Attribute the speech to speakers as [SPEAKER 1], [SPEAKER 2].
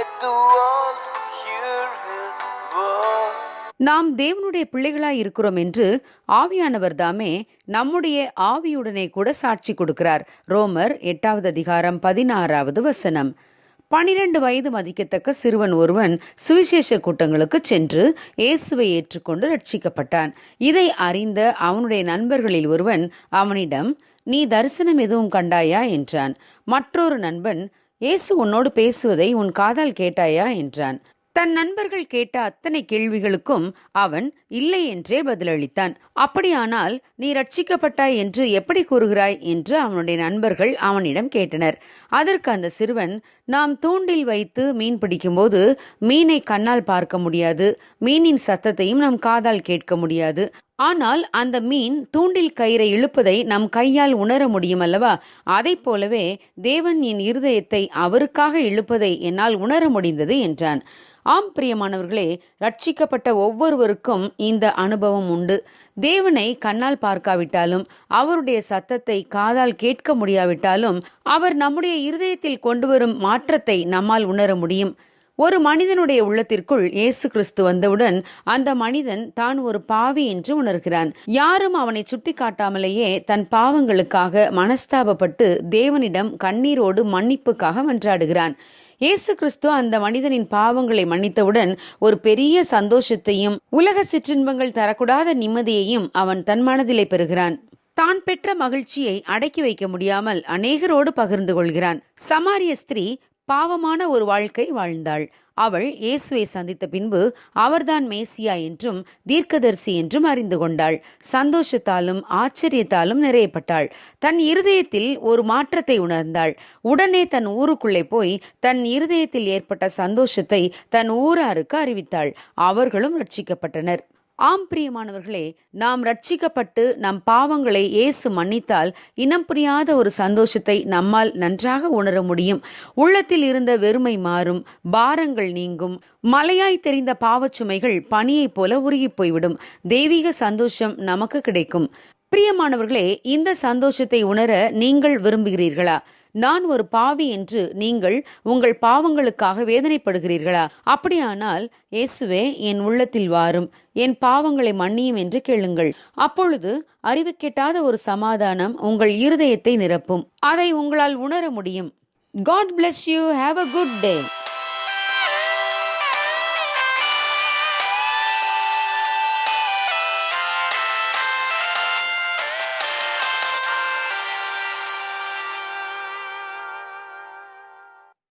[SPEAKER 1] Let the world hear his word.
[SPEAKER 2] நாம் தேவனுடைய பிள்ளைகளாய் இருக்கிறோம் என்று ஆவியானவர் தாமே நம்முடைய ஆவியுடனே கூட சாட்சி கொடுக்கிறார். ரோமர் 8:16 12 வயது மதிக்கத்தக்க சிறுவன் ஒருவன் சுவிசேஷ கூட்டங்களுக்கு சென்று இயேசுவை ஏற்றுக்கொண்டு ரட்சிக்கப்பட்டான். இதை அறிந்த அவனுடைய நண்பர்களில் ஒருவன் அவனிடம், நீ தரிசனம் எதுவும் கண்டாயா என்றான். மற்றொரு நண்பன், இயேசு உன்னோடு பேசுவதை உன் காதால் கேட்டாயா என்றான். தன் நண்பர்கள் கேட்ட அத்தனை கேள்விகளுக்கும் அவன் இல்லை என்றே பதிலளித்தான். அப்படியானால் நீ ரட்சிக்கப்பட்டாய் என்று எப்படி கூறுகிறாய் என்று அவனுடைய நண்பர்கள் அவனிடம் கேட்டனர். அதற்கு அந்த சிறுவன், நாம் தூண்டில் வைத்து மீன் பிடிக்கும்போது மீனை கண்ணால் பார்க்க முடியாது, மீனின் சத்தத்தையும் நம் காதால் கேட்க முடியாது. ஆனால் அந்த மீன் தூண்டில் கயிறை இழுப்பதை நம் கையால் உணர முடியும் அல்லவா? அதை போலவே தேவன் என் இருதயத்தை அவருக்காக இழுப்பதை என்னால் உணர முடிந்தது என்றான். ஆம் பிரியமானவர்களே, ரட்சிக்கப்பட்ட ஒவ்வொருவருக்கும் இந்த அனுபவம் உண்டு. தேவனை கண்ணால் பார்க்காவிட்டாலும், அவருடைய சத்தத்தை காதால் கேட்க முடியாவிட்டாலும், அவர் நம்முடைய இருதயத்தில் கொண்டு வரும் மாற்றத்தை நம்மால் உணர முடியும். ஒரு மனிதனுடைய உள்ளத்திற்குள் இயேசு கிறிஸ்து வந்தவுடன் அந்த மனிதன் தான் ஒரு பாவி என்று உணர்கிறான். யாரும் அவனை சுட்டி காட்டாமலேயே தன் பாவங்களுக்காக மனஸ்தாபப்பட்டு தேவனிடம் கண்ணீரோடு மன்னிப்புக்காக மன்றாடுகிறான். இயேசு கிறிஸ்து அந்த மனிதனின் பாவங்களை மன்னித்தவுடன் ஒரு பெரிய சந்தோஷத்தையும் உலக சிற்றின்பங்கள் தரக்கூடாத நிம்மதியையும் அவன் தன் மனதிலே பெறுகிறான். தான் பெற்ற மகிழ்ச்சியை அடக்கி வைக்க முடியாமல் அநேகரோடு பகிர்ந்து கொள்கிறான். சமாரிய ஸ்திரீ பாவமான ஒரு வாழ்க்கை வாழ்ந்தாள். அவள் இயேசுவை சந்தித்த பின்பு அவர்தான் மேசியா என்றும் தீர்க்கதரிசி என்றும் அறிந்து கொண்டாள். சந்தோஷத்தாலும் ஆச்சரியத்தாலும் நிறையப்பட்டாள். தன் இருதயத்தில் ஒரு மாற்றத்தை உணர்ந்தாள். உடனே தன் ஊருக்குள்ளே போய் தன் இருதயத்தில் ஏற்பட்ட சந்தோஷத்தை தன் ஊராருக்கு அறிவித்தாள். அவர்களும் ரட்சிக்கப்பட்டனர். ஆம் பிரியமானவர்களே, நாம் ரட்சிக்கப்பட்டு நம் பாவங்களை இயேசு மன்னித்தால் இனம் புரியாத ஒரு சந்தோஷத்தை நம்மால் நன்றாக உணர முடியும். உள்ளத்தில் இருந்த வெறுமை மாறும், பாரங்கள் நீங்கும், மலையாய் தெரிந்த பாவச்சுமைகள் பனியைப் போல உருகி போய்விடும். தெய்வீக சந்தோஷம் நமக்கு கிடைக்கும். பிரியமானவர்களே, இந்த சந்தோஷத்தை உணர நீங்கள் விரும்புகிறீர்களா? நான் ஒரு பாவி என்று நீங்கள் உங்கள் பாவங்களுக்காக வேதனைப்படுகிறீர்களா? அப்படியானால் இயேசுவே, என் உள்ளத்தில் வாரும், என் பாவங்களை மன்னியும் என்று கேளுங்கள். அப்பொழுது அறிவு கெட்டாத ஒரு சமாதானம் உங்கள் இருதயத்தை நிரப்பும். அதை உங்களால் உணர முடியும். God bless you. Have a good day.